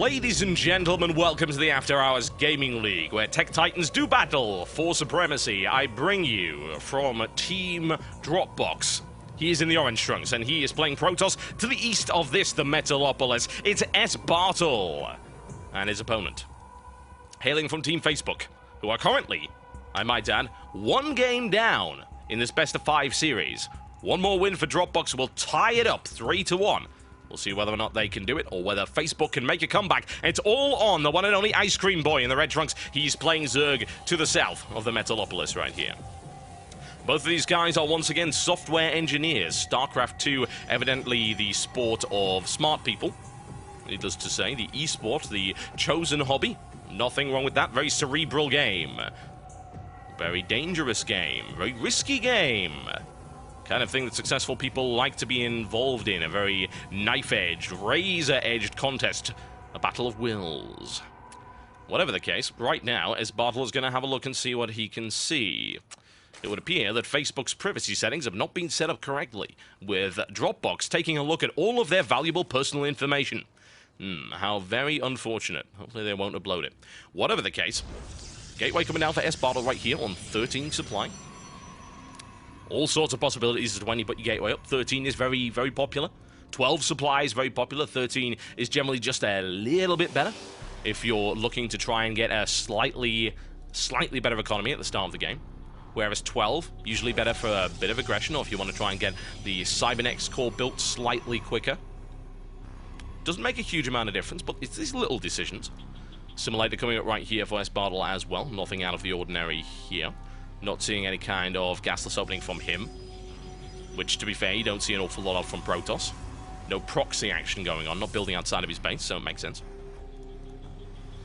Ladies and gentlemen, welcome to the After Hours Gaming League, where tech titans do battle for supremacy. I bring you from Team Dropbox. He is in the orange trunks, and he is playing Protoss. To the east of this, the Metalopolis, it's S. Bartle and his opponent, hailing from Team Facebook, who are currently, I might add, one game down in this best-of-5 series. One more win for Dropbox will tie it up 3-1. We'll see whether or not they can do it, or whether Facebook can make a comeback. It's all on the one and only Ice Cream Boy in the red trunks. He's playing Zerg to the south of the Metalopolis right here. Both of these guys are once again software engineers. StarCraft 2, evidently the sport of smart people. Needless to say, the esport, the chosen hobby. Nothing wrong with that. Very cerebral game. Very dangerous game. Very risky game. Kind of thing that successful people like to be involved in. A very knife-edged, razor-edged contest. A battle of wills. Whatever the case, right now, as Bartle is going to have a look and see what he can see. It would appear that Facebook's privacy settings have not been set up correctly, with Dropbox taking a look at all of their valuable personal information. How very unfortunate. Hopefully they won't upload it. Whatever the case, gateway coming down for S. Bartle right here on 13 supply. All sorts of possibilities as to when you put your gateway up. 13 is very, very popular. 12 supply is very popular. 13 is generally just a little bit better if you're looking to try and get a slightly better economy at the start of the game. Whereas 12, usually better for a bit of aggression, or if you want to try and get the Cybernex core built slightly quicker. Doesn't make a huge amount of difference, but it's these little decisions. Simulator coming up right here for S. Bartle as well. Nothing out of the ordinary here. Not seeing any kind of gasless opening from him. Which, to be fair, you don't see an awful lot of from Protoss. No proxy action going on, not building outside of his base, so it makes sense.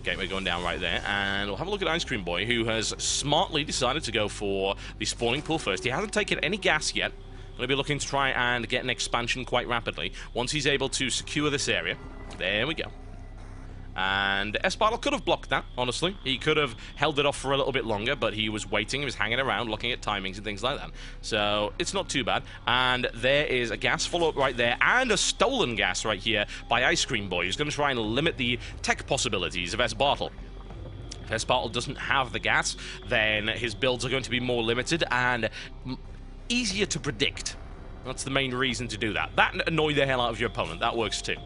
Gateway going down right there, and we'll have a look at Ice Cream Boy, who has smartly decided to go for the spawning pool first. He hasn't taken any gas yet. Going to be looking to try and get an expansion quite rapidly. Once he's able to secure this area, there we go. And S. Bartle could have blocked that, honestly. He could have held it off for a little bit longer, but he was waiting, he was hanging around, looking at timings and things like that. So, it's not too bad. And there is a gas follow-up right there, and a stolen gas right here by Ice Cream Boy, who's going to try and limit the tech possibilities of S. Bartle. If S. Bartle doesn't have the gas, then his builds are going to be more limited and easier to predict. That's the main reason to do that. That annoy the hell out of your opponent. That works too.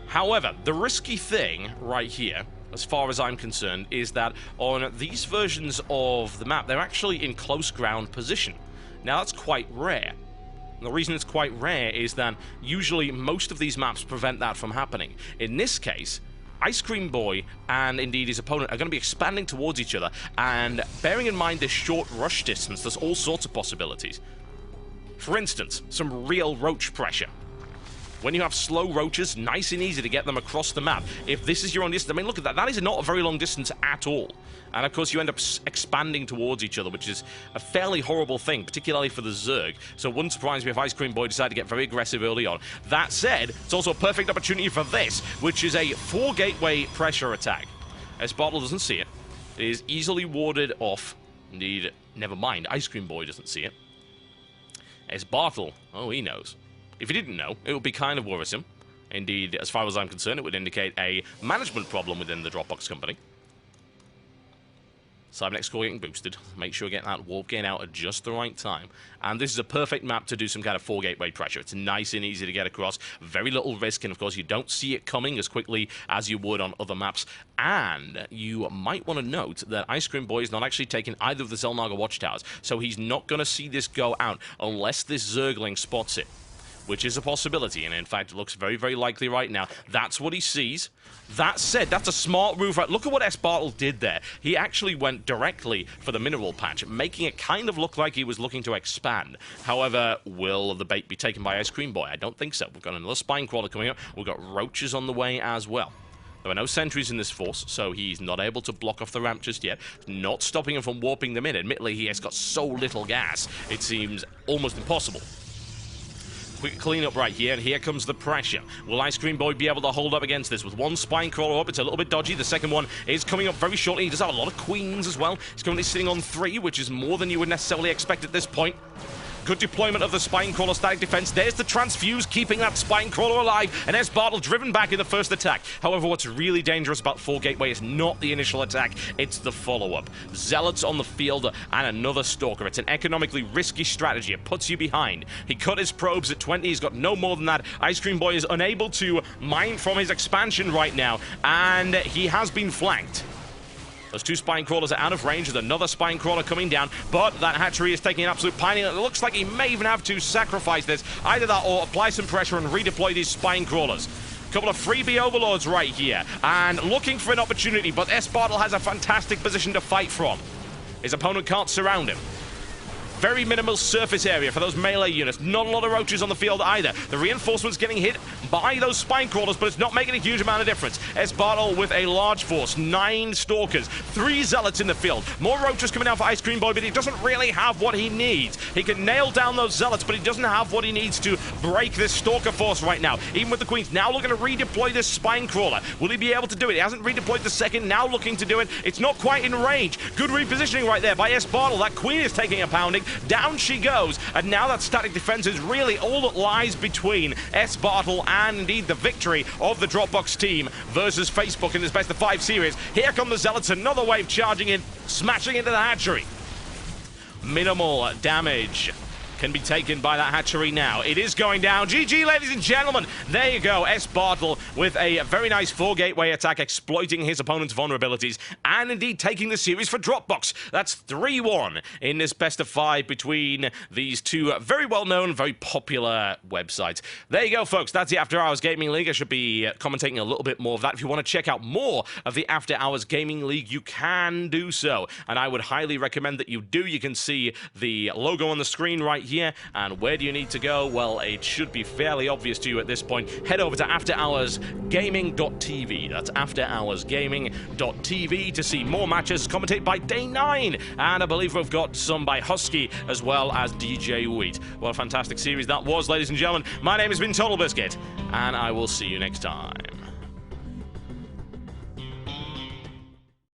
However, the risky thing right here, as far as I'm concerned, is that on these versions of the map, they're actually in close ground position. Now, that's quite rare. And the reason it's quite rare is that usually most of these maps prevent that from happening. In this case, Ice Cream Boy and indeed his opponent are going to be expanding towards each other, and bearing in mind this short rush distance, there's all sorts of possibilities. For instance, some real roach pressure. When you have slow roaches, nice and easy to get them across the map. If this is your own distance, I mean, look at that. That is not a very long distance at all. And, of course, you end up expanding towards each other, which is a fairly horrible thing, particularly for the Zerg. So it wouldn't surprise me if Ice Cream Boy decided to get very aggressive early on. That said, it's also a perfect opportunity for this, which is a 4-gateway pressure attack. S. Bartle doesn't see it. It is easily warded off. Indeed, never mind, Ice Cream Boy doesn't see it. S. Bartle, oh, he knows. If he didn't know, it would be kind of worrisome. Indeed, as far as I'm concerned, it would indicate a management problem within the Dropbox company. Cybernex core getting boosted. Make sure you get that warp gain out at just the right time. And this is a perfect map to do some kind of 4-gateway pressure. It's nice and easy to get across. Very little risk, and of course you don't see it coming as quickly as you would on other maps. And you might want to note that Ice Cream Boy is not actually taking either of the Zelnaga watchtowers. So he's not going to see this go out unless this Zergling spots it, which is a possibility, and in fact, it looks very, very likely right now. That's what he sees. That said, that's a smart move. Right? Look at what S. Bartle did there. He actually went directly for the mineral patch, making it kind of look like he was looking to expand. However, will the bait be taken by Ice Cream Boy? I don't think so. We've got another Spine Crawler coming up. We've got roaches on the way as well. There are no sentries in this force, so he's not able to block off the ramp just yet. Not stopping him from warping them in. Admittedly, he has got so little gas, it seems almost impossible. Quick cleanup right here, and here comes the pressure. Will Ice Cream Boy be able to hold up against this? With one Spine Crawler up, it's a little bit dodgy. The second one is coming up very shortly. He does have a lot of queens as well. He's currently sitting on 3, which is more than you would necessarily expect at this point. Good deployment of the Spinecrawler static defense. There's the transfuse, keeping that Spinecrawler alive, and S. Bartle driven back in the first attack. However, what's really dangerous about 4 Gateway is not the initial attack, it's the follow-up. Zealots on the field and another Stalker. It's an economically risky strategy. It puts you behind. He cut his probes at 20. He's got no more than that. Ice Cream Boy is unable to mine from his expansion right now, and he has been flanked. Those 2 Spinecrawlers are out of range with another Spinecrawler coming down, but that hatchery is taking an absolute pining. It looks like he may even have to sacrifice this. Either that or apply some pressure and redeploy these Spinecrawlers. Couple of freebie overlords right here, and looking for an opportunity, but S. Bartle has a fantastic position to fight from. His opponent can't surround him. Very minimal surface area for those melee units. Not a lot of roaches on the field either. The reinforcements getting hit by those Spinecrawlers, but it's not making a huge amount of difference. S. Bartle with a large force. 9 Stalkers. 3 Zealots in the field. More roaches coming out for Ice Cream Boy, but he doesn't really have what he needs. He can nail down those Zealots, but he doesn't have what he needs to break this Stalker force right now. Even with the Queens now looking to redeploy this Spinecrawler. Will he be able to do it? He hasn't redeployed the second, now looking to do it. It's not quite in range. Good repositioning right there by S. Bartle. That Queen is taking a pounding. Down she goes, and now that static defense is really all that lies between S. Bartle and indeed the victory of the Dropbox team versus Facebook in this best of 5 series. Here come the Zealots, another wave charging in, smashing into the hatchery. Minimal damage can be taken by that hatchery now. It is going down. GG, ladies and gentlemen. There you go. S. Bartle with a very nice 4 Gateway attack, exploiting his opponent's vulnerabilities, and indeed taking the series for Dropbox. That's 3-1 in this best of 5 between these 2 very well-known, very popular websites. There you go, folks. That's the After Hours Gaming League. I should be commentating a little bit more of that. If you want to check out more of the After Hours Gaming League, you can do so, and I would highly recommend that you do. You can see the logo on the screen right here. And where do you need to go? Well, it should be fairly obvious to you at this point. Head over to afterhoursgaming.tv. That's afterhoursgaming.tv to see more matches commentated by Day 9. And I believe we've got some by Husky as well as DJ Wheat. What a fantastic series that was, ladies and gentlemen. My name has been Total Biscuit, and I will see you next time.